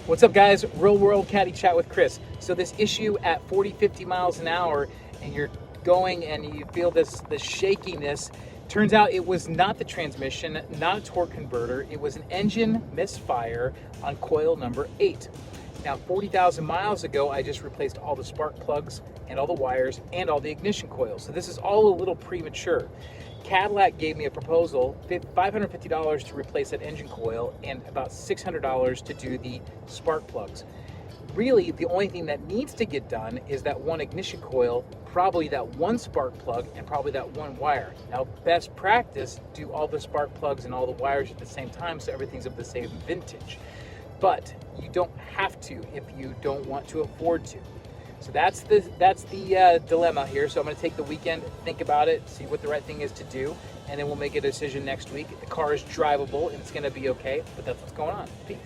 What's up, guys? Real world caddy chat with Chris. So this issue at 40, 50 miles an hour, and you're going and you feel this shakiness. Turns out it was not the transmission, not a torque converter. It was an engine misfire on coil number 8. Now, 40,000 miles ago, I just replaced all the spark plugs and all the wires and all the ignition coils. So this is all a little premature. Cadillac gave me a proposal, $550 to replace that engine coil and about $600 to do the spark plugs. Really, the only thing that needs to get done is that one ignition coil, probably that one spark plug, and probably that one wire. Now, best practice, do all the spark plugs and all the wires at the same time so everything's of the same vintage. But you don't have to if you don't want to afford to. So that's the dilemma here. So I'm going to take the weekend, think about it, see what the right thing is to do, and then we'll make a decision next week. The car is drivable and it's going to be okay, but that's what's going on. Peace.